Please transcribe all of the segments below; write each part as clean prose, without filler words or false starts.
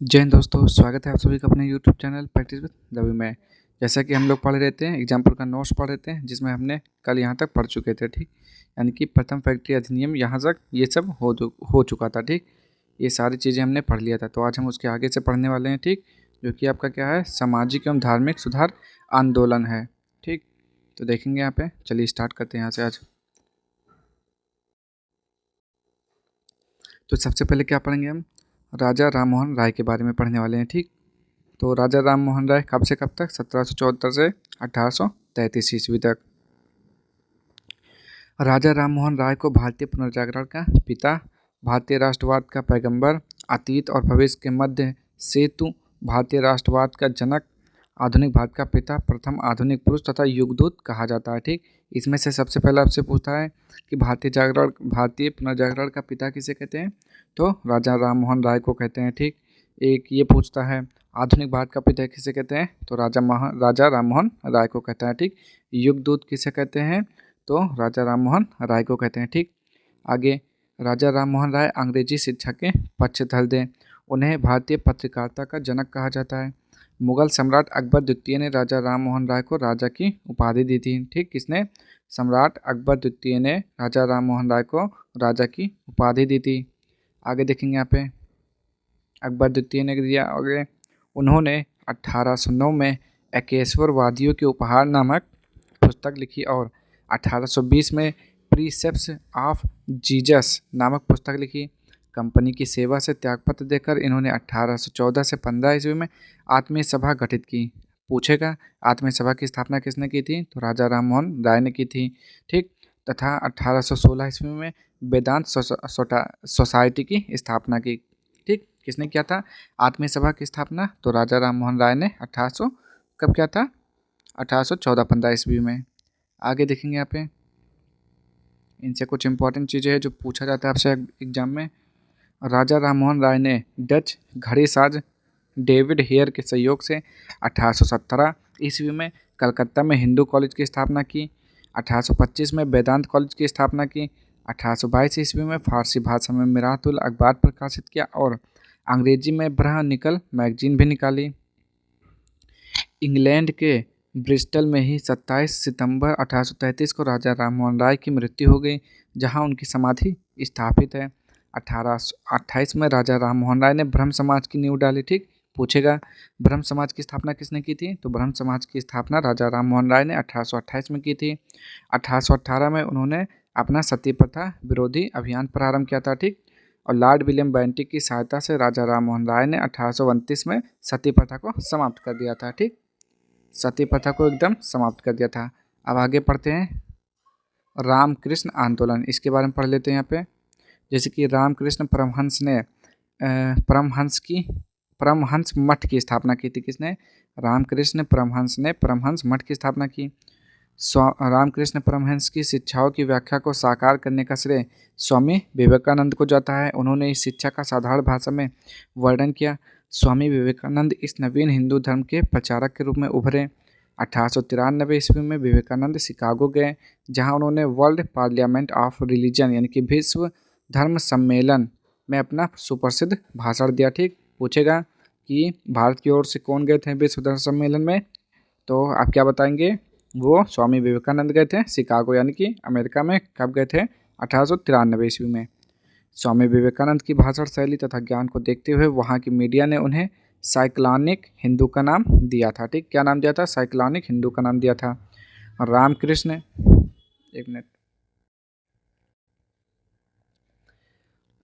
जय हिंद दोस्तों, स्वागत है आप सभी का अपने YouTube channel practice with Ravi में। जैसा कि हम लोग पढ़ रहे थे, एग्जाम्पल का नोट्स पढ़ रहे थे, जिसमें हमने कल यहाँ तक पढ़ चुके थे। ठीक, यानी कि प्रथम फैक्ट्री अधिनियम यहाँ तक ये सब हो चुका था। ठीक, ये सारी चीज़ें हमने पढ़ लिया था। तो आज हम उसके आगे से पढ़ने वाले हैं। ठीक, जो कि आपका क्या है, सामाजिक एवं धार्मिक सुधार आंदोलन है। ठीक, तो देखेंगे यहाँ पे। चलिए स्टार्ट करते हैं यहाँ से आज। तो सबसे पहले क्या पढ़ेंगे हम, राजा राम मोहन राय के बारे में पढ़ने वाले हैं। ठीक, तो राजा राम मोहन राय कब से कब तक, 1774 से 1833 ईस्वी तक। राजा राम मोहन राय को भारतीय पुनर्जागरण का पिता, भारतीय राष्ट्रवाद का पैगंबर, अतीत और भविष्य के मध्य सेतु, भारतीय राष्ट्रवाद का जनक, आधुनिक भारत का पिता, प्रथम आधुनिक पुरुष तथा युगदूत कहा जाता है। ठीक, इसमें से सबसे पहले आपसे पूछता है कि भारतीय पुनर्जागरण का पिता किसे कहते हैं, तो राजा राम मोहन राय को कहते हैं। ठीक, एक ये पूछता है आधुनिक भारत का पिता किसे कहते हैं, तो राजा राम मोहन राय को कहता है। ठीक, युगदूत किसे कहते हैं, तो राजा राम मोहन राय को कहते हैं। ठीक, आगे राजा राम मोहन राय अंग्रेजी शिक्षा के पक्षधर थे। उन्हें भारतीय पत्रकारिता का जनक कहा जाता है। मुगल सम्राट अकबर द्वितीय ने राजा राम मोहन राय को राजा की उपाधि दी थी। ठीक, किसने, सम्राट अकबर द्वितीय ने राजा राम मोहन राय को राजा की उपाधि दी थी। आगे देखेंगे यहाँ पे, अकबर द्वितीय ने दिया आगे, उन्होंने 1809 में एकेश्वरवादियों के उपहार नामक पुस्तक लिखी और 1820 में प्रीसेप्स ऑफ जीसस नामक पुस्तक लिखी। कंपनी की सेवा से त्यागपत्र देकर इन्होंने 1814 से 15 ईस्वी में आत्मीय सभा गठित की। पूछेगा आत्मीय सभा की स्थापना किसने की थी, तो राजा राम मोहन राय ने की थी। ठीक, तथा 1816 ईस्वी में वेदांत सोसाइटी की स्थापना की। ठीक, किसने किया था आत्मीय सभा की स्थापना, तो राजा राम मोहन राय ने 1800 कब किया था, 1814-15 ईस्वी में। आगे देखेंगे यहाँ पे, इनसे कुछ इंपॉर्टेंट चीज़ें हैं जो पूछा जाता है आपसे एग्जाम में। राजा राम मोहन राय ने डच घड़ीसाज डेविड हेयर के सहयोग से 1817 ईस्वी में कलकत्ता में हिंदू कॉलेज की स्थापना की। 1825 में वेदांत कॉलेज की स्थापना की। 1822 ईस्वी में फारसी भाषा में मिरातुल अखबार प्रकाशित किया और अंग्रेजी में ब्रहनिकल मैगजीन भी निकाली। इंग्लैंड के ब्रिस्टल में ही 27 सितंबर 1833 को राजा राम मोहन राय की मृत्यु हो गई, जहां उनकी समाधि स्थापित है। 1828 में राजा राम मोहन राय ने ब्रह्म समाज की नींव डाली। ठीक, पूछेगा ब्रह्म समाज की स्थापना किसने की थी, तो ब्रह्म समाज की स्थापना राजा राम मोहन राय ने 1828 में की थी। 1818 में उन्होंने अपना सती प्रथा विरोधी अभियान प्रारंभ किया था। ठीक, और लॉर्ड विलियम बेंटिक की सहायता से राजा राम मोहन राय ने 1829 में सती प्रथा को समाप्त कर दिया था। ठीक, सती प्रथा को एकदम समाप्त कर दिया था। अब आगे पढ़ते हैं रामकृष्ण आंदोलन, इसके बारे में पढ़ लेते हैं यहाँ पे। जैसे कि रामकृष्ण परमहंस ने परमहंस मठ की स्थापना की थी। किसने, रामकृष्ण परमहंस ने परमहंस मठ की स्थापना की। रामकृष्ण परमहंस की शिक्षाओं की व्याख्या को साकार करने का श्रेय स्वामी विवेकानंद को जाता है। उन्होंने इस शिक्षा का साधारण भाषा में वर्णन किया। स्वामी विवेकानंद इस नवीन हिंदू धर्म के प्रचारक के रूप में उभरे। 1893 ईस्वी में विवेकानंद शिकागो गए, जहां उन्होंने वर्ल्ड पार्लियामेंट ऑफ रिलीजन यानी कि विश्व धर्म सम्मेलन में अपना सुप्रसिद्ध भाषण दिया। ठीक, पूछेगा कि भारत की ओर से कौन गए थे विश्व धर्म सम्मेलन में, तो आप क्या बताएंगे, वो स्वामी विवेकानंद गए थे शिकागो यानी कि अमेरिका में। कब गए थे, 1893 ईस्वी में। स्वामी विवेकानंद की भाषण शैली तथा ज्ञान को देखते हुए वहाँ की मीडिया ने उन्हें साइक्लॉनिक हिंदू का नाम दिया था। ठीक, क्या नाम दिया था, साइक्लॉनिक हिंदू का नाम दिया था। रामकृष्ण, एक मिनट,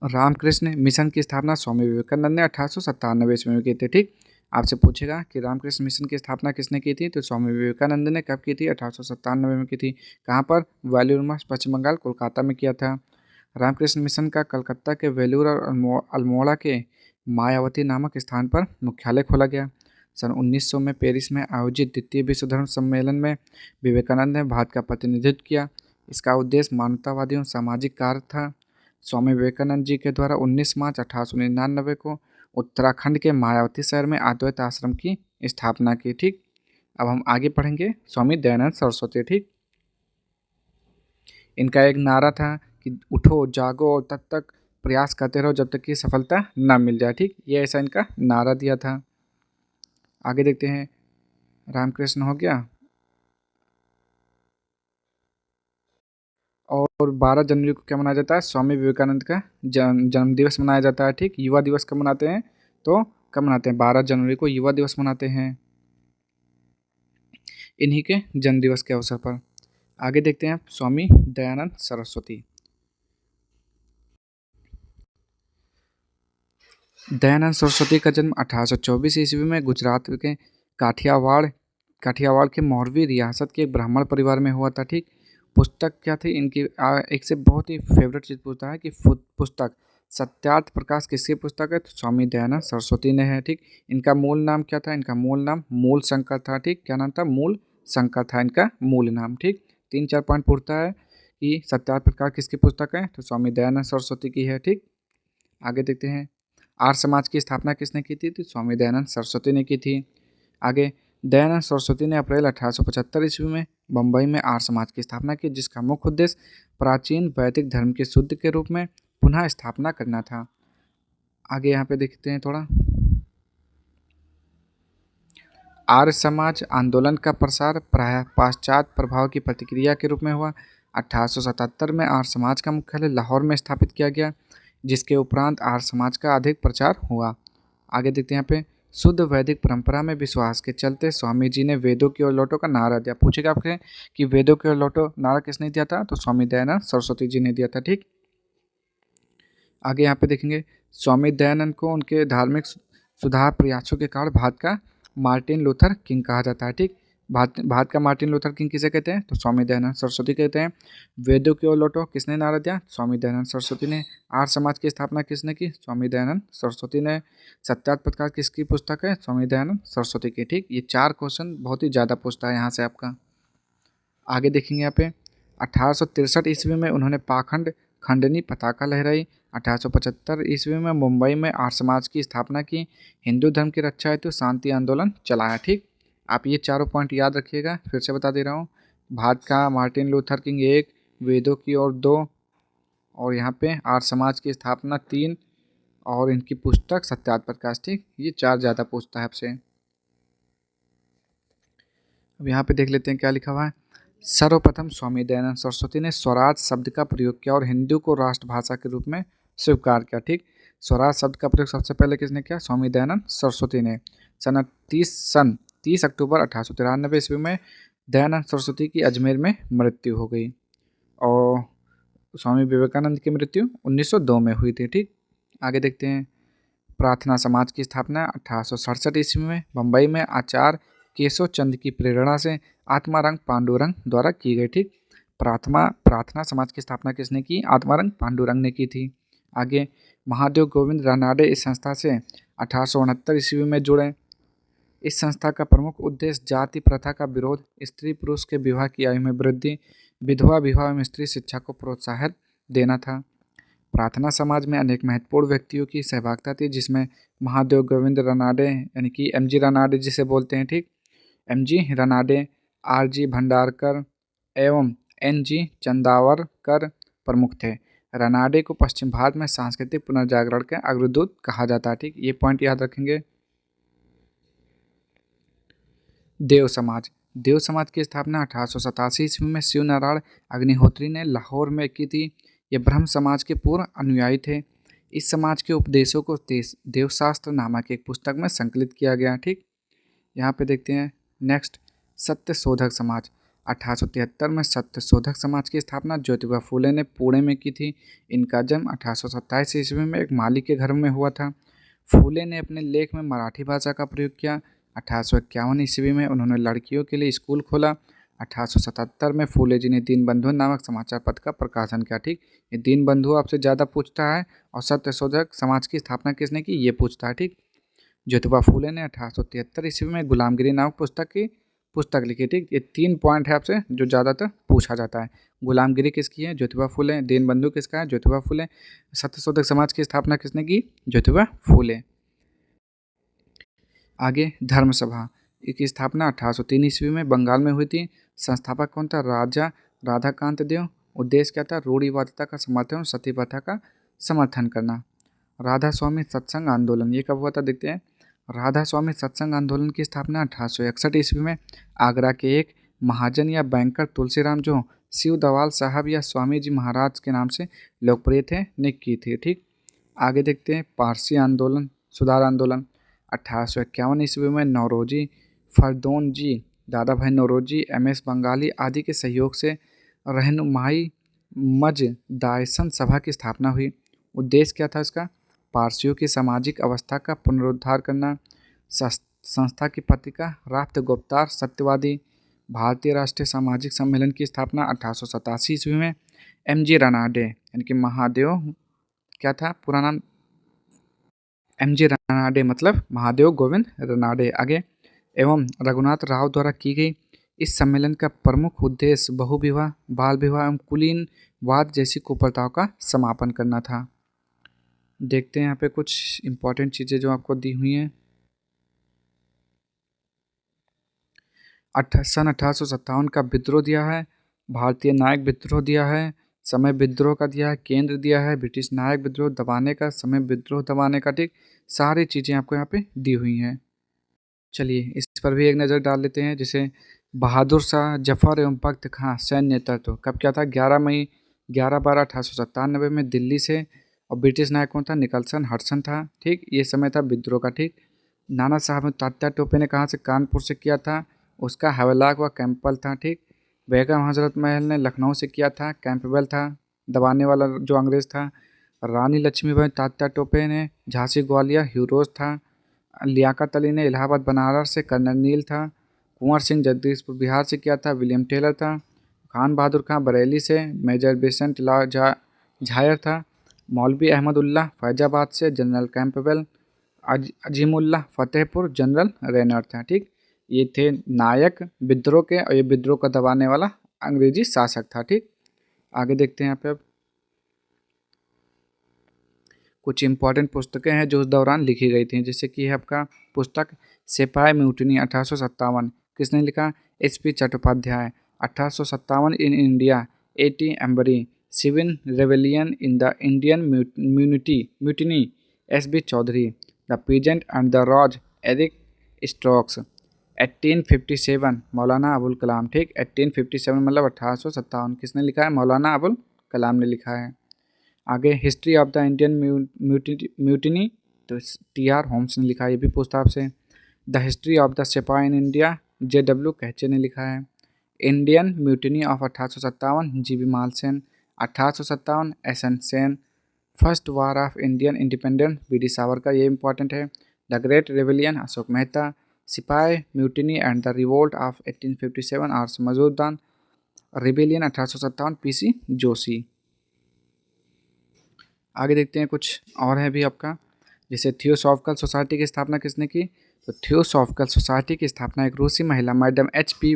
रामकृष्ण मिशन की स्थापना स्वामी विवेकानंद ने 1897 ईस्वी में की थी। ठीक, आपसे पूछेगा कि रामकृष्ण मिशन की स्थापना किसने की थी, तो स्वामी विवेकानंद ने कब की थी, 1897 में की थी। कहाँ पर, वेलूर मठ, पश्चिम बंगाल, कोलकाता में किया था। रामकृष्ण मिशन का कलकत्ता के वेलूर और अल्मोड़ा के मायावती नामक स्थान पर मुख्यालय खोला गया। सन 1900 में पेरिस में आयोजित द्वितीय विश्व धर्म सम्मेलन में विवेकानंद ने भारत का प्रतिनिधित्व किया। इसका उद्देश्य मानवतावादी और सामाजिक कार्य था। स्वामी विवेकानंद जी के द्वारा 19 मार्च 1899 को उत्तराखंड के मायावती शहर में अद्वैत आश्रम की स्थापना की। ठीक, अब हम आगे पढ़ेंगे स्वामी दयानंद सरस्वती। ठीक, इनका एक नारा था कि उठो जागो और तब तक प्रयास करते रहो जब तक कि सफलता ना मिल जाए। ठीक, ये ऐसा इनका नारा दिया था। आगे देखते हैं, रामकृष्ण हो गया। और 12 जनवरी को क्या मनाया जाता है? स्वामी विवेकानंद का जन्म दिवस मनाया जाता है। ठीक, युवा दिवस कब मनाते हैं? तो कब मनाते हैं? 12 जनवरी को युवा दिवस मनाते हैं, इन्हीं के जन्म दिवस के अवसर पर। आगे देखते हैं स्वामी दयानंद सरस्वती। दयानंद सरस्वती का जन्म 1824 ईस्वी में गुजरात के काठियावाड़ काठियावाड़ के मौरवी रियासत के एक ब्राह्मण परिवार में हुआ था। ठीक, पुस्तक क्या थी इनकी? एक से बहुत ही फेवरेट चीज़ पूछता है कि पुस्तक सत्यार्थ प्रकाश किसकी पुस्तक है? तो स्वामी दयानंद सरस्वती ने है। ठीक, इनका मूल नाम क्या था? इनका मूल नाम मूल शंकर था। ठीक, क्या नाम था? मूल शंकर था इनका मूल नाम। ठीक, 3-4 पॉइंट पूछता है कि सत्यार्थ प्रकाश किसकी पुस्तक है? तो स्वामी दयानंद सरस्वती की है। ठीक, आगे देखते हैं, आर्य समाज की स्थापना किसने की थी? तो स्वामी दयानंद सरस्वती ने की थी। आगे, दयानंद सरस्वती ने अप्रैल 1875 ईस्वी में बम्बई में आर्य समाज की स्थापना की, जिसका मुख्य उद्देश्य प्राचीन वैदिक धर्म के शुद्ध के रूप में पुनः स्थापना करना था। आगे यहाँ पे देखते हैं थोड़ा, आर्य समाज आंदोलन का प्रसार प्रायः पाश्चात्य प्रभाव की प्रतिक्रिया के रूप में हुआ। 1877 में आर्य समाज का मुख्यालय लाहौर में स्थापित किया गया, जिसके उपरांत आर्य समाज का अधिक प्रचार हुआ। आगे देखते हैं यहाँ पे, शुद्ध वैदिक परंपरा में विश्वास के चलते स्वामी जी ने वेदों की ओर लौटो का नारा दिया। पूछेगा आपके कि वेदों की ओर लौटो नारा किसने दिया था? तो स्वामी दयानंद सरस्वती जी ने दिया था। ठीक, आगे यहाँ पे देखेंगे, स्वामी दयानंद को उनके धार्मिक सुधार प्रयासों के कारण भारत का मार्टिन लूथर किंग कहा जाता है। ठीक, भारत का मार्टिन लूथर किंग किसे कहते हैं? तो स्वामी दयानंद सरस्वती कहते हैं। वेदों की ओर लौटो किसने नारा दिया? स्वामी दयानंद सरस्वती ने। आर्य समाज की स्थापना किसने की? स्वामी दयानंद सरस्वती ने। सत्यार्थ प्रकाश किसकी पुस्तक है? स्वामी दयानंद सरस्वती की। ठीक, ये 4 क्वेश्चन बहुत ही ज़्यादा पूछता है यहाँ से आपका। आगे देखेंगे यहाँ पे, 1863 ईस्वी में उन्होंने पाखंड खंडनी पताका लहराई। 1875 ईस्वी में मुंबई में आर्य समाज की स्थापना की। हिंदू धर्म की रक्षा हेतु शांति आंदोलन चलाया। ठीक, आप ये चारों पॉइंट याद रखिएगा, फिर से बता दे रहा हूँ। भारत का मार्टिन लूथर किंग 1, वेदों की ओर 2, और यहाँ पे आर्य समाज की स्थापना 3, और इनकी पुस्तक सत्यार्थ प्रकाश। ठीक, ये 4 ज़्यादा पूछता है आपसे। अब यहाँ पे देख लेते हैं क्या लिखा हुआ है। सर्वप्रथम स्वामी दयानंद सरस्वती ने स्वराज शब्द का प्रयोग किया और हिंदू को राष्ट्रभाषा के रूप में स्वीकार किया। ठीक, स्वराज शब्द का प्रयोग सबसे पहले किसने किया? स्वामी दयानंद सरस्वती ने। सन 30 अक्टूबर 1893 ईस्वी में दयानंद सरस्वती की अजमेर में मृत्यु हो गई, और स्वामी विवेकानंद की मृत्यु 1902 में हुई थी। ठीक, आगे देखते हैं, प्रार्थना समाज की स्थापना 1867 ईस्वी में बम्बई में आचार्य केशव चंद की प्रेरणा से आत्मारंग पांडुरंग द्वारा की गई। ठीक, प्रार्थना समाज की स्थापना किसने की? आत्मारंग पांडुरंग ने की थी। आगे, महादेव गोविंद रानाडे इस संस्था से 1869 ईस्वी में जुड़े। इस संस्था का प्रमुख उद्देश्य जाति प्रथा का विरोध, स्त्री पुरुष के विवाह की आयु में वृद्धि, विधवा विवाह एवं स्त्री शिक्षा को प्रोत्साहन देना था। प्रार्थना समाज में अनेक महत्वपूर्ण व्यक्तियों की सहभागिता थी, जिसमें महादेव गोविंद रानाडे यानी कि एम जी रानाडे जिसे बोलते हैं। ठीक, M G Ranade, R G Bhandarkar एवं एन जी चंदावरकर प्रमुख थे। रानाडे को पश्चिम भारत में सांस्कृतिक पुनर्जागरण के अग्रदूत कहा जाता है। ठीक, ये पॉइंट याद रखेंगे। देव समाज की स्थापना 1887 ईस्वी में शिव नारायण अग्निहोत्री ने लाहौर में की थी। ये ब्रह्म समाज के पूर्ण अनुयायी थे। इस समाज के उपदेशों को देवशास्त्र नामक एक पुस्तक में संकलित किया गया। ठीक, यहाँ पे देखते हैं नेक्स्ट, सत्य शोधक समाज। 1873 में सत्य शोधक समाज की स्थापना ज्योतिबा फूले ने पुणे में की थी। इनका जन्म 1827 ईस्वी में एक माली के घर में हुआ था। फूले ने अपने लेख में मराठी भाषा का प्रयोग किया। 1851 ईस्वी में उन्होंने लड़कियों के लिए स्कूल खोला। 1877 में फूले जी ने दीनबंधु नामक समाचार पत्र का प्रकाशन किया। ठीक, ये दीनबंधु आपसे ज़्यादा पूछता है, और सत्यशोधक समाज की स्थापना किसने की ये पूछता है। ठीक, ज्योतिबा फूले ने 1873 ईस्वी में गुलामगिरी नामक पुस्तक लिखी। ठीक, ये 3 पॉइंट है आपसे जो ज़्यादातर पूछा जाता है। गुलामगिरी किसकी है? ज्योतिबा फूले। दीनबंधु किसका है? ज्योतिबा फूले। सत्यशोधक समाज की स्थापना किसने की? ज्योतिबा फूले। आगे, धर्म सभा की स्थापना 1803 ईस्वी में बंगाल में हुई थी। संस्थापक कौन था? राजा राधाकांत देव। उद्देश्य क्या था? रूढ़िवादिता का समर्थन, सती प्रथा का समर्थन करना। राधा स्वामी सत्संग आंदोलन ये कब हुआ था देखते हैं। राधा स्वामी सत्संग आंदोलन की स्थापना 1861 ईस्वी में आगरा के एक महाजन या बैंकर तुलसीराम जो शिव दवाल साहब या स्वामी जी महाराज के नाम से लोकप्रिय थे ने की थी। ठीक, आगे देखते हैं पारसी आंदोलन, सुधार आंदोलन। 1851 ईस्वी में नौरोजी फरदौन जी, दादा भाई नौरोजी, MS बंगाली आदि के सहयोग से रहनुमाई मज दायसन सभा की स्थापना हुई। उद्देश्य क्या था इसका? पारसियों की सामाजिक अवस्था का पुनरुद्धार करना। संस्था की पत्रिका राफ्त गुप्तार सत्यवादी। भारतीय राष्ट्रीय सामाजिक सम्मेलन की स्थापना 1887 ईस्वी में MG रनाडे यानी कि महादेव, क्या था पूरा नाम? MG रनाडे मतलब महादेव गोविंद रनाडे आगे, एवं रघुनाथ राव द्वारा की गई। इस सम्मेलन का प्रमुख उद्देश्य बहुविवाह, बाल विवाह एवं कुलीनवाद जैसी कुप्रथाओं का समापन करना था। देखते हैं यहाँ पे कुछ इंपॉर्टेंट चीज़ें जो आपको दी हुई हैं। सन 1857 का विद्रोह दिया है, भारतीय नायक विद्रोह दिया है, समय विद्रोह का दिया है, केंद्र दिया है, ब्रिटिश नायक विद्रोह दबाने का, समय विद्रोह दबाने का। ठीक, सारी चीज़ें आपको यहाँ पे दी हुई हैं। चलिए इस पर भी एक नज़र डाल लेते हैं। जैसे बहादुर शाह जफर एवं बख्त खां सैन्य नेतृत्व कब क्या था? 11 मई 11/12/1897 में दिल्ली से। और ब्रिटिश नायक कौन था? निकलसन हडसन था। ठीक, ये समय था विद्रोह का। ठीक, नाना साहब तात्या टोपे ने कहाँ से? कानपुर से किया था, उसका हवलाक व कैंपबेल था। ठीक, बेगम हजरत महल ने लखनऊ से किया था, कैंपबेल था दबाने वाला जो अंग्रेज था। रानी लक्ष्मीबाई तात्या टोपे ने झांसी ग्वालियर ह्यूरोज था। लियाकत अली ने इलाहाबाद बनारस से कर्नल नील था। कुंवर सिंह जगदीशपुर बिहार से किया था, विलियम टेलर था। खान बहादुर खां बरेली से मेजर बेसेंट ला झायर था। मौलवी अहमदुल्लाह फैजाबाद से general Campbell. Azimullah Fatehpur general Renaud था। ठीक, ये थे नायक विद्रोह के, और ये विद्रोह को दबाने वाला अंग्रेजी शासक था। ठीक, आगे देखते हैं यहाँ पे अब कुछ इंपॉर्टेंट पुस्तकें हैं जो उस दौरान लिखी गई थी। जैसे कि है आपका पुस्तक सिपाही म्यूटनी 1857, किसने लिखा? SP Chattopadhyay. 1857 in India, A.T. Embree. Civil rebellion in the Indian mutiny, SB Chaudhuri. The peasant and the Raj, Eric Stokes. 1857 Maulana Abul Kalam. ठीक, 1857 मतलब 1857 किसने लिखा है? मौलाना अबुल कलाम ने लिखा है। आगे history of the Indian mutiny, तो TR होम्स ने लिखा है, ये भी पूछता आपसे। द हिस्ट्री ऑफ द सिपाही इन इंडिया, JW कैचे ने लिखा है। Indian mutiny of 1857, GB Malleson. 1857 SN Sen. First war of Indian independence, BD Savarkar, ये इंपॉर्टेंट है। The great rebellion, Ashok Mehta. Sipahi mutiny and the revolt of 1857, R Majumdar. Rebellion 1857, PC Joshi. आगे देखते हैं कुछ और है भी आपका। जैसे थियोसॉफिकल सोसाइटी की स्थापना किसने की? तो थियोसॉफिकल सोसाइटी की स्थापना एक रूसी महिला मैडम HP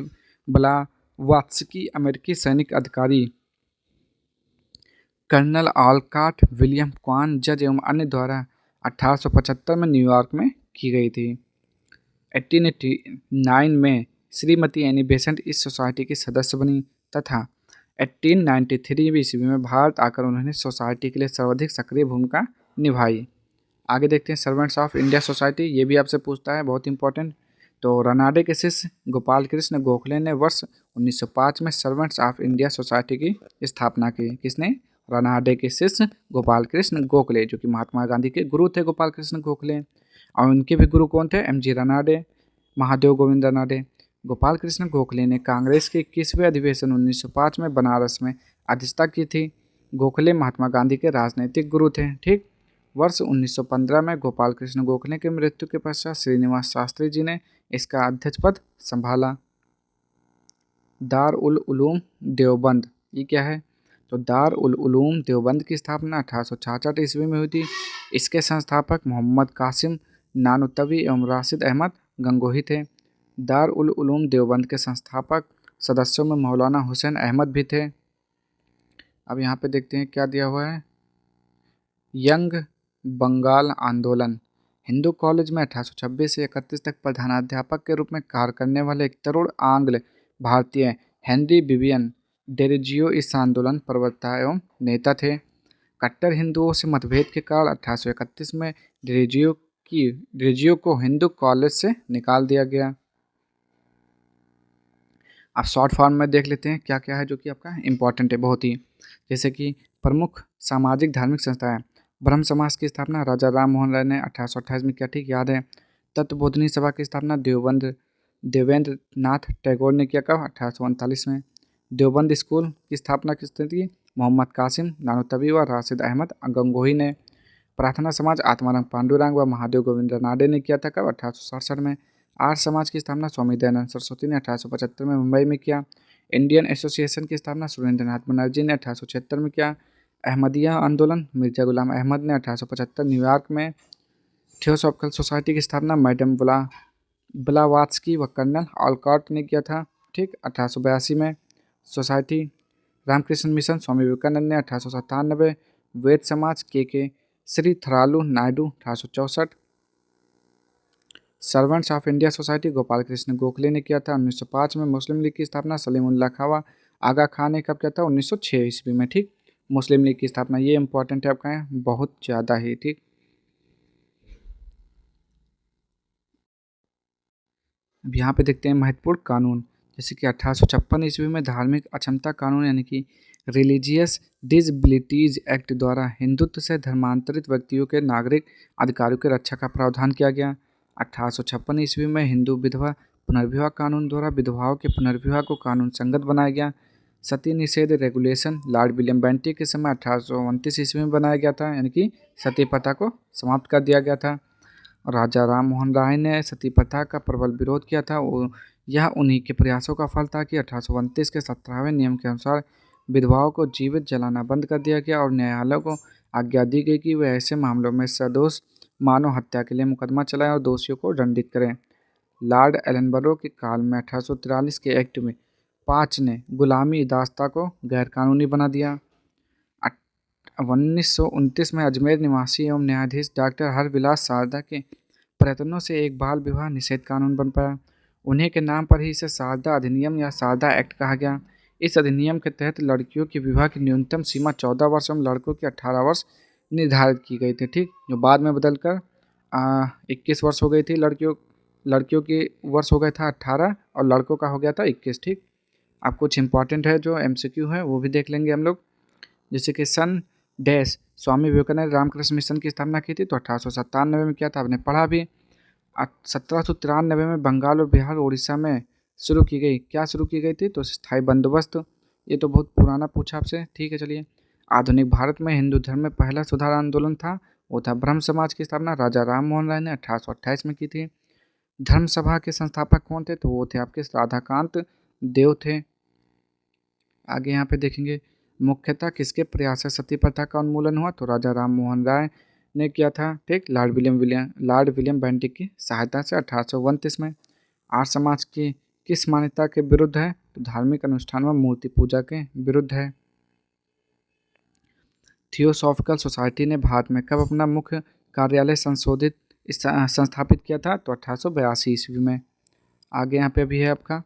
ब्लावात्स्की, अमेरिकी सैनिक अधिकारी कर्नल ऑलकॉट, विलियम क्वान, जज एवं अन्य द्वारा 1875 में न्यूयॉर्क में की गई थी। 1889 में श्रीमती एनी बेसेंट इस सोसाइटी की सदस्य बनी तथा 1893 ईस्वी में भारत आकर उन्होंने सोसाइटी के लिए सर्वाधिक सक्रिय भूमिका निभाई। आगे देखते हैं सर्वेंट्स ऑफ इंडिया सोसाइटी, ये भी आपसे पूछता है, बहुत इंपॉर्टेंट। तो रनाडे के शिष्य गोपाल कृष्ण गोखले ने वर्ष 1905 में सर्वेंट्स ऑफ इंडिया सोसाइटी की स्थापना की। किसने? रनाडे के शिष्य गोपाल कृष्ण गोखले, जो कि महात्मा गांधी के गुरु थे गोपाल कृष्ण गोखले। और उनके भी गुरु कौन थे? MG रनाडे, महादेव गोविंद रनाडे। गोपाल कृष्ण गोखले ने कांग्रेस के 21वें अधिवेशन 1905 में बनारस में अध्यक्षता की थी। गोखले महात्मा गांधी के राजनीतिक गुरु थे। ठीक, वर्ष 1915 में गोपाल कृष्ण गोखले की मृत्यु के पश्चात श्रीनिवास शास्त्री जी ने इसका अध्यक्ष पद संभाला। दार उल उलूम देवबंद, ये क्या है? तो दार उल उलूम देवबंद की स्थापना 1866 ईस्वी में हुई थी। इसके संस्थापक मोहम्मद कासिम नानुतवी एवं राशिद अहमद गंगोही थे। दार उल उलूम देवबंद के संस्थापक सदस्यों में मौलाना हुसैन अहमद भी थे। अब यहाँ पे देखते हैं क्या दिया हुआ है। यंग बंगाल आंदोलन, हिंदू कॉलेज में 1826 से 31 तक प्रधानाध्यापक के रूप में कार्य करने वाले एक तरुण आंग्ल भारतीय हेनरी विवियन डेरिजियो इस आंदोलन प्रवक्ता एवं नेता थे। कट्टर हिंदुओं से मतभेद के कारण 1831 में ड्रेजियो को हिंदू कॉलेज से निकाल दिया गया। आप शॉर्ट फॉर्म में देख लेते हैं क्या क्या है जो कि आपका इंपॉर्टेंट है बहुत ही। जैसे कि प्रमुख सामाजिक धार्मिक संस्थाएं, ब्रह्म समाज की स्थापना राजा राम मोहन राय ने 1828 में किया, ठीक याद है। तत्वबोधिनी सभा की स्थापना देवेंद्र नाथ टैगोर ने किया, कब? 1839 में। देवबंद स्कूल की स्थापना किसने की? मोहम्मद कासिम नानोतवी व राशिद अहमद गंगोही ने। प्रार्थना समाज आत्माराम पांडुरंग व महादेव गोविंद रानाडे ने किया था, कब? 1867 में। आर्य समाज की स्थापना स्वामी दयानंद सरस्वती ने 1875 में मुंबई में किया। इंडियन एसोसिएशन की स्थापना सुरेंद्रनाथ बनर्जी ने 1876 में किया। अहमदिया आंदोलन मिर्जा गुलाम अहमद ने 1875 न्यूयॉर्क में। थियोसॉफिकल सोसाइटी की स्थापना मैडम ब्लावात्स्की व कर्नल ऑलकॉट ने किया था, ठीक, 1882 में। सोसाइटी रामकृष्ण मिशन स्वामी विवेकानंद ने 1897। वेद समाज के Shri Tharalu Naidu 1864। Servants of India society Gopal Krishna Gokhale ने किया था 1905 में। मुस्लिम लीग की स्थापना सलीमुल्लाह खावा आगा खान ने कब किया था? 1906 ईस्वी में, ठीक। मुस्लिम लीग की स्थापना, ये इंपॉर्टेंट है आपका है बहुत ज़्यादा ही, ठीक। अब यहाँ पे देखते हैं महत्वपूर्ण कानून, जैसे कि 1856 ईस्वी में धार्मिक अक्षमता कानून यानी कि रिलीजियस डिसबिलिटीज एक्ट द्वारा हिंदुत्व से धर्मांतरित व्यक्तियों के नागरिक अधिकारों की रक्षा का प्रावधान किया गया। 1856 ईस्वी में हिंदू विधवा पुनर्विवाह कानून द्वारा विधवाओं के पुनर्विवाह को कानून संगत बनाया गया। सती निषेध रेगुलेशन लॉर्ड विलियम बेंटिक के समय 1829 ईस्वी में बनाया गया था, यानी कि सती प्रथा को समाप्त कर दिया गया था। राजा राम मोहन राय ने सती प्रथा का प्रबल विरोध किया था। यह उन्हीं के प्रयासों का फल था कि 1829 के 17वें नियम के अनुसार विधवाओं को जीवित जलाना बंद कर दिया गया और न्यायालय को आज्ञा दी गई कि वे ऐसे मामलों में सदोष मानव हत्या के लिए मुकदमा चलाएं और दोषियों को दंडित करें। लॉर्ड एलनबरो के काल में 1843 के एक्ट में 5 ने गुलामी दास्ता को गैरकानूनी बना दिया। 1929 में अजमेर निवासी एवं न्यायाधीश डॉक्टर हरविलास शारदा के प्रयत्नों से एक बाल विवाह निषेध कानून बन पाया। उन्हीं के नाम पर ही इसे शारदा अधिनियम या शारदा एक्ट कहा गया। इस अधिनियम के तहत लड़कियों की विवाह की न्यूनतम सीमा 14 वर्ष एवं लड़कों की 18 वर्ष निर्धारित की गई थी, ठीक, जो बाद में बदलकर 21 वर्ष हो गई थी। लड़कियों की वर्ष हो गया था 18 और लड़कों का हो गया था 21, ठीक। अब कुछ इंपॉर्टेंट है जो MCQ है वो भी देख लेंगे हम लोग, जैसे कि सन डैश स्वामी विवेकानंद रामकृष्ण मिशन की स्थापना की थी, तो 1897 में किया था, आपने पढ़ा भी। 1793 में बंगाल और बिहार उड़ीसा में शुरू की गई, क्या शुरू की गई थी? तो स्थायी बंदोबस्त। ये तो बहुत पुराना पूछा आपसे, ठीक है। चलिए, आधुनिक भारत में हिंदू धर्म में पहला सुधार आंदोलन था, वो था ब्रह्म समाज की स्थापना राजा राम मोहन राय ने 1828 में की थी। धर्म सभा के संस्थापक कौन थे? तो वो थे आपके राधाकांत देव थे। आगे यहाँ पे देखेंगे मुख्यतः किसके प्रयास से सती प्रथा का उन्मूलन हुआ? तो राजा राम मोहन राय ने किया था, ठीक। लॉर्ड विलियम बेंटिक की सहायता से 1829 में। आर्य समाज की किस मान्यता के विरुद्ध है? तो धार्मिक अनुष्ठान व मूर्ति पूजा के विरुद्ध है। थियोसॉफिकल सोसाइटी ने भारत में कब अपना मुख्य कार्यालय संस्थापित किया था? तो 1882 ईस्वी में। आगे यहाँ पे भी है आपका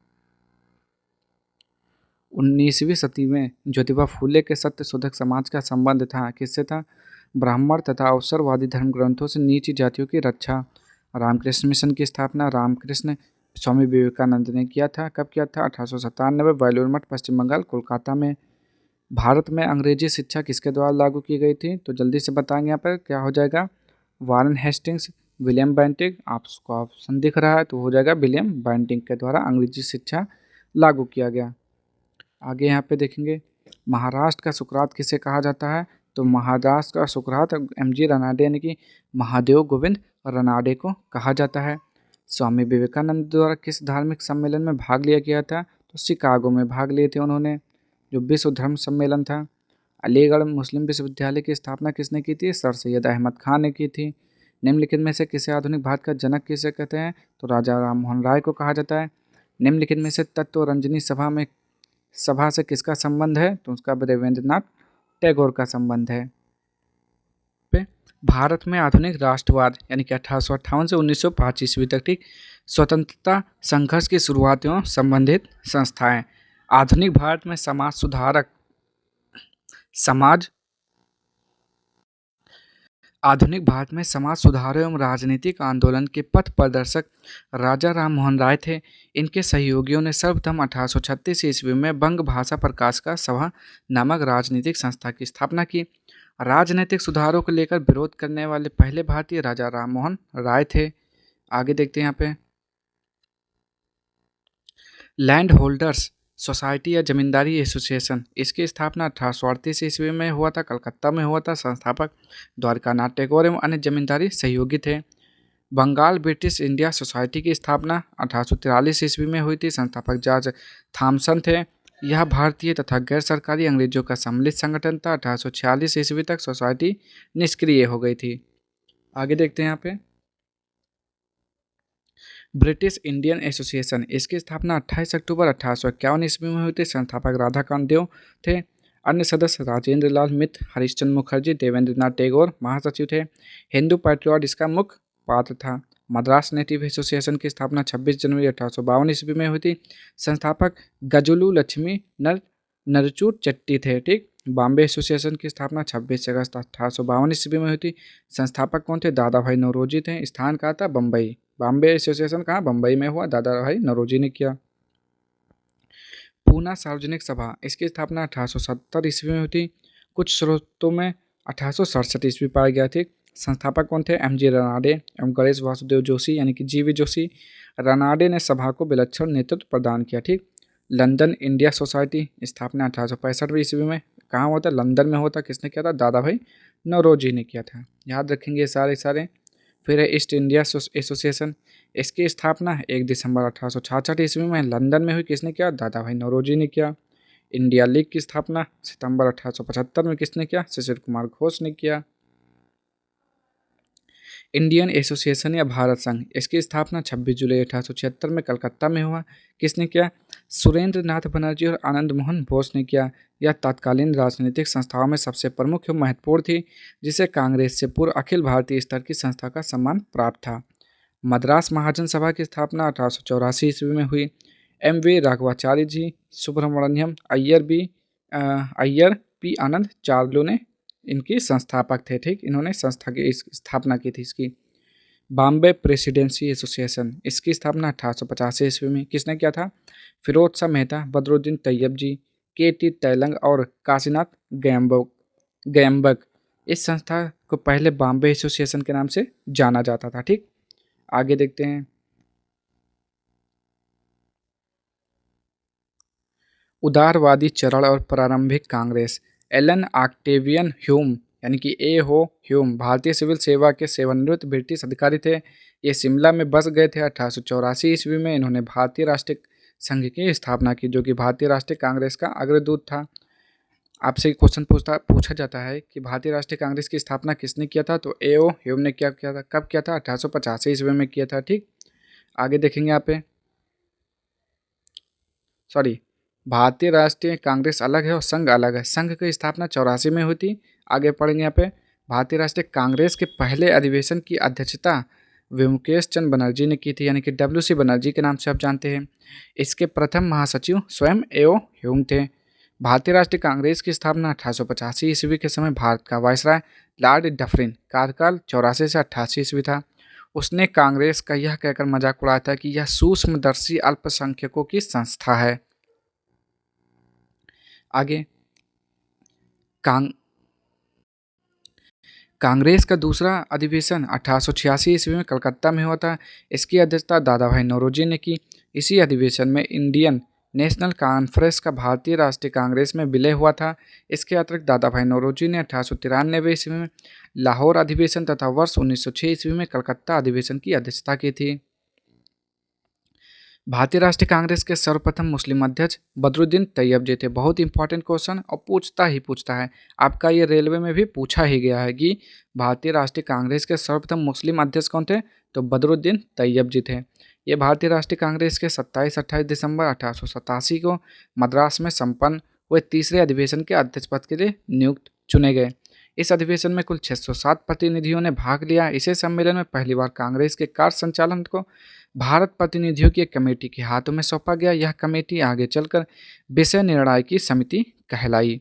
19वीं सदी में ज्योतिबा फूले के सत्य शोधक समाज का संबंध था, किससे था? ब्राह्मण तथा अवसरवादी धर्म ग्रंथों से नीची जातियों की रक्षा। रामकृष्ण मिशन की स्थापना रामकृष्ण स्वामी विवेकानंद ने किया था, कब किया था? 1897 बेलूर मठ पश्चिम बंगाल कोलकाता में। भारत में अंग्रेजी शिक्षा किसके द्वारा लागू की गई थी? तो जल्दी से बताएंगे यहाँ पर क्या हो जाएगा। वारन हेस्टिंग्स, विलियम बेंटिक, आपको ऑप्शन दिख रहा है तो हो जाएगा विलियम बेंटिक के द्वारा अंग्रेजी शिक्षा लागू किया गया। आगे यहाँ पे देखेंगे महाराष्ट्र का सुकरात किसे कहा जाता है? तो महाराष्ट्र का सुकरात MG रनाडे यानी कि महादेव गोविंद रनाडे को कहा जाता है। स्वामी विवेकानंद द्वारा किस धार्मिक सम्मेलन में भाग लिया गया था? तो शिकागो में भाग लिए थे उन्होंने, जो विश्व धर्म सम्मेलन था। अलीगढ़ मुस्लिम विश्वविद्यालय की स्थापना किसने की थी? सर सैयद अहमद खान ने की थी। निम्नलिखित में से किसे आधुनिक भारत का जनक किसे कहते हैं? तो राजा राम मोहन राय को कहा जाता है। निम्नलिखित में से तत्व रंजनी सभा से किसका संबंध है? तो उसका देवेंद्रनाथ टैगोर का संबंध है। भारत में आधुनिक राष्ट्रवाद यानी कि 1858 से 1905 ईस्वी तक, ठीक, स्वतंत्रता संघर्ष की शुरुआत एवं संबंधित संस्थाएं। आधुनिक भारत में समाज आधुनिक भारत में समाज सुधार एवं राजनीतिक आंदोलन के पथ प्रदर्शक राजा राम मोहन राय थे। इनके सहयोगियों ने सर्वप्रथम 1836 ईस्वी में बंग भाषा प्रकाश का सभा नामक राजनीतिक संस्था की स्थापना की। राजनीतिक सुधारों को लेकर विरोध करने वाले पहले भारतीय राजा राम मोहन राय थे। आगे देखते हैं यहाँ पे लैंड होल्डर्स सोसाइटी या जमींदारी एसोसिएशन, इसकी स्थापना 1838 ईस्वी में हुआ था, कलकत्ता में हुआ था। संस्थापक द्वारकानाथ टैगोर एवं अन्य जमींदारी सहयोगी थे। बंगाल ब्रिटिश इंडिया सोसाइटी की स्थापना 1843 ईस्वी में हुई थी। संस्थापक जॉर्ज थॉमसन थे। यह भारतीय तथा गैर सरकारी अंग्रेजों का सम्मिलित संगठन था। 1846 ईस्वी तक सोसाइटी निष्क्रिय हो गई थी। आगे देखते हैं यहाँ पे ब्रिटिश इंडियन एसोसिएशन, इसकी स्थापना 28 अक्टूबर 1851 ईस्वी में हुई थी। संस्थापक राधाकांत देव थे। अन्य सदस्य राजेंद्र लाल मित्र, हरिश्चंद्र मुखर्जी, देवेंद्र नाथ टैगोर महासचिव थे। हिंदू पैट्रियट इसका मुख्य पात्र था। मद्रास नेटिव एसोसिएशन की स्थापना 26 जनवरी 1852 ईस्वी में हुई थी। संस्थापक गजुलू लक्ष्मी नरचूर चट्टी थे। ठीक। बॉम्बे एसोसिएशन की स्थापना 26 अगस्त 1852 ईस्वी में हुई थी। संस्थापक कौन थे? दादा भाई नौरोजी थे। स्थान कहाँ था? बम्बई। बॉम्बे एसोसिएशन कहाँ? बम्बई में हुआ। दादा भाई नौरोजी ने किया। पूना सार्वजनिक सभा, इसकी स्थापना 1870 ईस्वी में हुई थी। कुछ स्रोतों में 1867 ईस्वी पाया गया थी। संस्थापक कौन थे? एम.जी. रनाडे एवं गणेश वासुदेव जोशी यानी कि जी.वी. जोशी। रनाडे ने सभा को विलक्षण नेतृत्व प्रदान किया। ठीक। लंदन इंडिया सोसाइटी, स्थापना 1865 ईस्वी में कहाँ होता? लंदन में होता। किसने किया था? दादा भाई नौरोजी ने किया था। याद रखेंगे सारे। फिर है ईस्ट इंडिया एसोसिएशन, इसकी स्थापना 1 दिसंबर 1866 ईस्वी में लंदन में हुई। किसने किया? दादा भाई नौरोजी ने किया। इंडिया लीग की स्थापना सितंबर 1875 में किसने किया? शिशिर कुमार घोष ने किया। इंडियन एसोसिएशन या भारत संघ, इसकी स्थापना 26 जुलाई 1876 में कलकत्ता में हुआ। किसने किया? सुरेंद्र नाथ बनर्जी और आनंद मोहन बोस ने किया। यह तत्कालीन राजनीतिक संस्थाओं में सबसे प्रमुख एवं महत्वपूर्ण थी, जिसे कांग्रेस से पूर्व अखिल भारतीय स्तर की संस्था का सम्मान प्राप्त था। मद्रास महाजन सभा की स्थापना 1884 ईस्वी में हुई। M.V. राघवाचार्य जी, सुब्रमण्यम अय्यर पी आनंद चार्लो ने इनकी संस्थापक थे। ठीक। इन्होंने संस्था की स्थापना की थी इसकी। बॉम्बे प्रेसिडेंसी एसोसिएशन, इसकी स्थापना 1885 ईस्वी में किसने किया था? फिरोज शाह मेहता, बदरुद्दीन तैयब जी, K.T. तैलंग और काशीनाथ गयम्बक। इस संस्था को पहले बॉम्बे एसोसिएशन के नाम से जाना जाता था। ठीक। आगे देखते हैं उदारवादी चरण और प्रारंभिक कांग्रेस। एलन ऑक्टेवियन ह्यूम यानी कि ए हो ह्यूम भारतीय सिविल सेवा के सेवानिवृत्त ब्रिटिश अधिकारी थे। ये शिमला में बस गए थे 1884 ईस्वी में। इन्होंने भारतीय राष्ट्रीय संघ की स्थापना की, जो कि भारतीय राष्ट्रीय कांग्रेस का अग्रदूत था। आपसे क्वेश्चन पूछा जाता है कि भारतीय राष्ट्रीय कांग्रेस की स्थापना किसने किया था? तो ए ओ ह्यूम ने क्या किया था? कब किया था? 1885 ईस्वी में किया था। ठीक। आगे देखेंगे यहाँ पे भारतीय राष्ट्रीय कांग्रेस अलग है और संघ अलग है। संघ की स्थापना 84 में हुई थी। आगे पढ़ेंगे यहाँ पे भारतीय राष्ट्रीय कांग्रेस के पहले अधिवेशन की अध्यक्षता व्योमकेश चंद्र बनर्जी ने की थी, यानी कि WC बनर्जी के नाम से आप जानते हैं। इसके प्रथम महासचिव स्वयं ए.ओ. ह्यूम थे। भारतीय राष्ट्रीय कांग्रेस की स्थापना 1885 ईस्वी के समय भारत का वायसराय लॉर्ड डफरिन, कार्यकाल 84 से 88 ईस्वी था। उसने कांग्रेस का यह कहकर मजाक उड़ाया था कि यह सूक्ष्मदर्शी अल्पसंख्यकों की संस्था है। आगे कांग्रेस का दूसरा अधिवेशन 1886 ईस्वी में कलकत्ता में हुआ था। इसकी अध्यक्षता दादा भाई नौरोजी ने की। इसी अधिवेशन में इंडियन नेशनल कॉन्फ्रेंस का भारतीय राष्ट्रीय कांग्रेस में विलय हुआ था। इसके अतिरिक्त दादा भाई नौरोजी ने 1893 ईस्वी में लाहौर अधिवेशन तथा वर्ष 1906 ईस्वी में कलकत्ता अधिवेशन की अध्यक्षता की थी। भारतीय राष्ट्रीय कांग्रेस के सर्वप्रथम मुस्लिम अध्यक्ष बदरुद्दीन तैयब जी थे। बहुत इंपॉर्टेंट क्वेश्चन और पूछता है। आपका ये रेलवे में भी पूछा ही गया है कि भारतीय राष्ट्रीय कांग्रेस के सर्वप्रथम मुस्लिम अध्यक्ष कौन थे? तो बदरुद्दीन तैयब जी थे। ये भारतीय राष्ट्रीय कांग्रेस के 27-28 दिसंबर 1887 को मद्रास में संपन्न हुए तीसरे अधिवेशन के अध्यक्ष पद के लिए नियुक्त चुने गए। इस अधिवेशन में कुल 607 प्रतिनिधियों ने भाग लिया। इसे सम्मेलन में पहली बार कांग्रेस के कार्य संचालन को भारत प्रतिनिधियों की एक कमेटी के हाथों में सौंपा गया। यह कमेटी आगे चलकर विषय निर्णय की समिति कहलाई।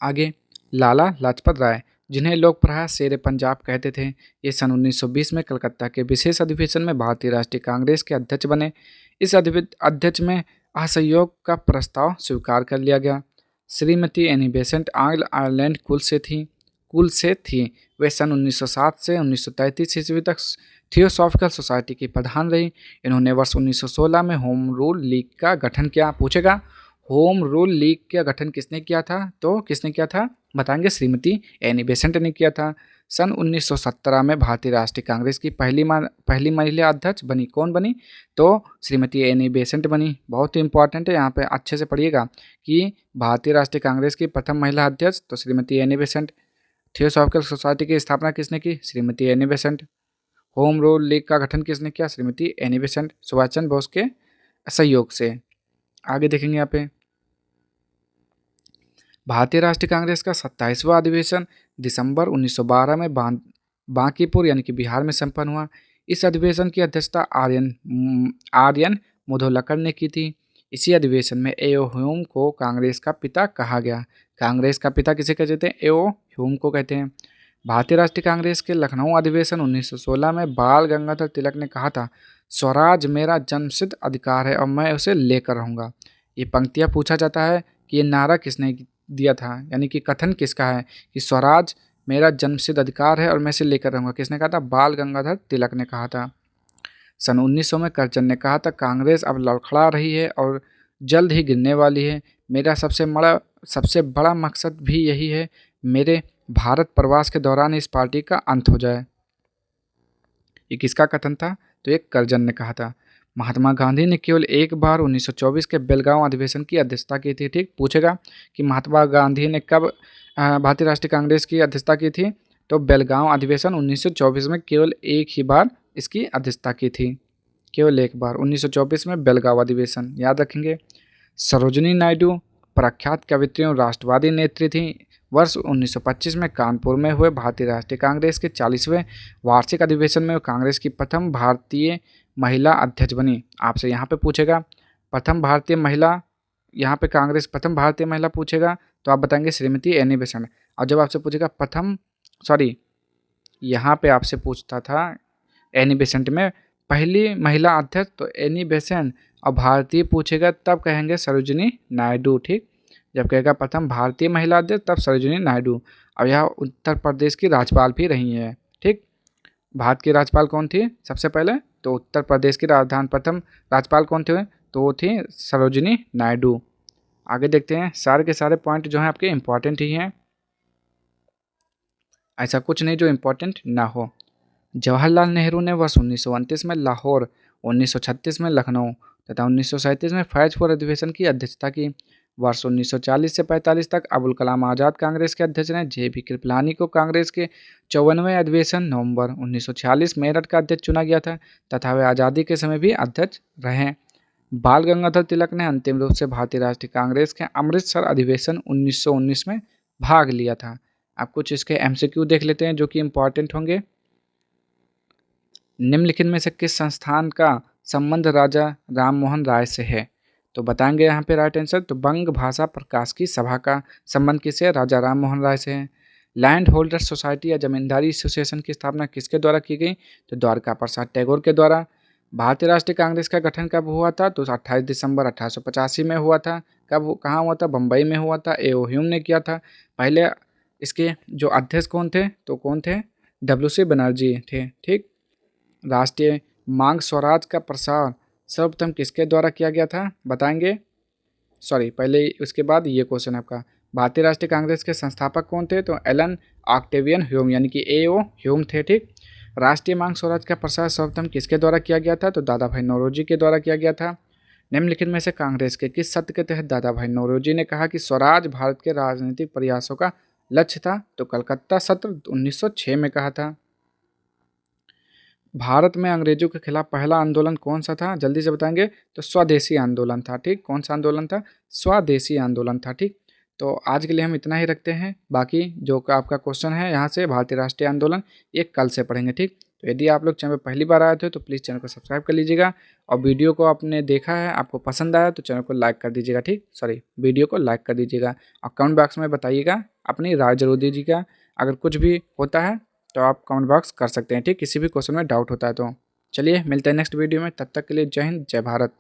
आगे लाला लाजपत राय, जिन्हें लोग प्रायः शेर पंजाब कहते थे, ये सन 1920 में कलकत्ता के विशेष अधिवेशन में भारतीय राष्ट्रीय कांग्रेस के अध्यक्ष बने। इस अध्यक्ष में असहयोग का प्रस्ताव स्वीकार कर लिया गया। श्रीमती एनी बेसेंट आंग्ल आयरलैंड कुल से थी। वे सन 1907 से 1933 ईस्वी तक थियोसॉफिकल सोसाइटी की प्रधान रही। इन्होंने वर्ष 1916 में होम रूल लीग का गठन किया। पूछेगा होम रूल लीग का गठन किसने किया था? तो किसने किया था बताएंगे, श्रीमती एनी बेसेंट ने किया था। सन 1917 में भारतीय राष्ट्रीय कांग्रेस की पहली महिला अध्यक्ष बनी। कौन बनी? तो श्रीमती एनी बेसेंट बनी। बहुत ही इंपॉर्टेंट है, यहाँ पे अच्छे से पढ़िएगा कि भारतीय राष्ट्रीय कांग्रेस की प्रथम महिला अध्यक्ष तो Shrimati Annie Besant. Theosophical society की स्थापना किसने की? Shrimati Annie Besant. Home rule league का गठन किसने किया? श्रीमती एनी बेसेंट, सुभाष चंद्र बोस के सहयोग से। आगे देखेंगे यहाँ पे भारतीय राष्ट्रीय कांग्रेस का 27वां अधिवेशन दिसंबर 1912 में बांकीपुर यानी कि बिहार में संपन्न हुआ। इस अधिवेशन की अध्यक्षता आर्यन मुधोलकर ने की थी। इसी अधिवेशन में एओ ह्यूम को कांग्रेस का पिता कहा गया। कांग्रेस का पिता किसे कहते हैं? एओ ह्यूम को कहते हैं। भारतीय राष्ट्रीय कांग्रेस के लखनऊ अधिवेशन 1916 में बाल गंगाधर तिलक ने कहा था, स्वराज मेरा जन्मसिद्ध अधिकार है और मैं उसे लेकर रहूँगा। ये पंक्तियाँ पूछा जाता है कि ये नारा किसने दिया था, यानी कि कथन किसका है कि स्वराज मेरा जन्मसिद्ध अधिकार है और मैं इसे लेकर रहूँगा। किसने कहा था? बाल गंगाधर तिलक ने कहा था। सन 1900 में करजन ने कहा था, कांग्रेस अब लड़खड़ा रही है और जल्द ही गिरने वाली है। मेरा सबसे बड़ा मकसद भी यही है, मेरे भारत प्रवास के दौरान इस पार्टी का अंत हो जाए। ये किसका कथन था? तो एक करजन ने कहा था। महात्मा गांधी ने केवल एक बार 1924 के बेलगांव अधिवेशन की अध्यक्षता की थी। ठीक, पूछेगा कि महात्मा गांधी ने कब भारतीय राष्ट्रीय कांग्रेस की अध्यक्षता की थी? तो बेलगांव अधिवेशन 1924 में केवल एक ही बार इसकी अध्यक्षता की थी, केवल एक बार 1924 में बेलगांव अधिवेशन, याद रखेंगे। सरोजिनी नायडू प्रख्यात कवित्री और राष्ट्रवादी नेत्री थी। वर्ष 1925 में कानपुर में हुए भारतीय राष्ट्रीय कांग्रेस के 40वें वार्षिक अधिवेशन में कांग्रेस की प्रथम भारतीय महिला अध्यक्ष बनी। आपसे यहाँ पे पूछेगा प्रथम भारतीय महिला, यहाँ पे कांग्रेस प्रथम भारतीय महिला पूछेगा तो आप बताएंगे श्रीमती एनी बेसेंट। और जब आपसे पूछेगा यहाँ पे आपसे पूछता था एनी बेसेंट में पहली महिला अध्यक्ष तो एनी बेसेंट, और भारतीय पूछेगा तब कहेंगे सरोजिनी नायडू। ठीक, जब कहेगा प्रथम भारतीय महिला अध्यक्ष तब सरोजिनी नायडू। और यह उत्तर प्रदेश की राज्यपाल भी रही है। ठीक, भारत की राज्यपाल कौन थी सबसे पहले? तो उत्तर प्रदेश की राजधानी प्रथम राज्यपाल कौन थे? तो वो थी सरोजिनी नायडू। आगे देखते हैं, सारे के सारे पॉइंट जो हैं आपके इम्पॉर्टेंट ही हैं, ऐसा कुछ नहीं जो इम्पोर्टेंट ना हो। जवाहरलाल नेहरू ने वर्ष 1929 में लाहौर, 1936 में लखनऊ तथा 1937 में फैजपुर अधिवेशन की अध्यक्षता की। वर्ष 1940 से 45 तक अबुल कलाम आज़ाद कांग्रेस के अध्यक्ष ने। जे बी कृपलानी को कांग्रेस के 54वें अधिवेशन नवंबर 1946 मेरठ का अध्यक्ष चुना गया था तथा वे आज़ादी के समय भी अध्यक्ष रहे। बाल गंगाधर तिलक ने अंतिम रूप से भारतीय राष्ट्रीय कांग्रेस के अमृतसर अधिवेशन 1919 में भाग लिया था। आप कुछ इसके एमसीक्यू देख लेते हैं जो कि इम्पॉर्टेंट होंगे। निम्नलिखित में से किस संस्थान का संबंध राजा राम मोहन राय से है? तो बताएंगे यहाँ पे राइट आंसर, तो बंग भाषा प्रकाश की सभा का संबंध किससे? राजा राम मोहन राय से है। लैंड होल्डर सोसाइटी या जमींदारी एसोसिएशन की स्थापना किसके द्वारा की गई? तो द्वारका प्रसाद टैगोर के द्वारा। भारतीय राष्ट्रीय कांग्रेस का गठन कब हुआ था? तो 28 दिसंबर 1885 में हुआ था। कब, कहाँ हुआ था? बम्बई में हुआ था। एओ ह्यूम ने किया था। पहले इसके जो अध्यक्ष कौन थे? तो कौन थे? डब्ल्यू.सी. बनर्जी थे। ठीक, राष्ट्रीय मांग स्वराज का प्रसार सर्वप्रथम किसके द्वारा किया गया था? बताएंगे। पहले उसके बाद ये क्वेश्चन आपका, भारतीय राष्ट्रीय कांग्रेस के संस्थापक कौन थे? तो एलन ऑक्टेवियन ह्यूम यानी कि एओ ह्यूम थे। ठीक, राष्ट्रीय मांग स्वराज का प्रसार सर्वप्रथम किसके द्वारा किया गया था? तो दादा भाई नौरोजी के द्वारा किया गया था। निम्नलिखित में से कांग्रेस के किस सत्र के तहत दादा भाई नौरोजी ने कहा कि स्वराज भारत के राजनीतिक प्रयासों का लक्ष्य था? तो कलकत्ता सत्र 1906 में कहा था। भारत में अंग्रेजों के खिलाफ पहला आंदोलन कौन सा था? जल्दी से बताएंगे। तो स्वदेशी आंदोलन था। ठीक, कौन सा आंदोलन था? स्वदेशी आंदोलन था। ठीक, तो आज के लिए हम इतना ही रखते हैं। बाकी जो आपका क्वेश्चन है यहाँ से भारतीय राष्ट्रीय आंदोलन, ये कल से पढ़ेंगे। ठीक, तो यदि आप लोग चैनल पर पहली बार आए थे तो प्लीज़ चैनल को सब्सक्राइब कर लीजिएगा, और वीडियो को आपने देखा है, आपको पसंद आया तो चैनल को लाइक कर दीजिएगा, ठीक, सॉरी, वीडियो को लाइक कर दीजिएगा, और कमेंट बॉक्स में बताइएगा, अपनी राय जरूर दीजिएगा। अगर कुछ भी होता है तो आप कमेंट बॉक्स कर सकते हैं, ठीक, किसी भी क्वेश्चन में डाउट होता है तो। चलिए मिलते हैं नेक्स्ट वीडियो में, तब तक के लिए जय हिंद, जय भारत।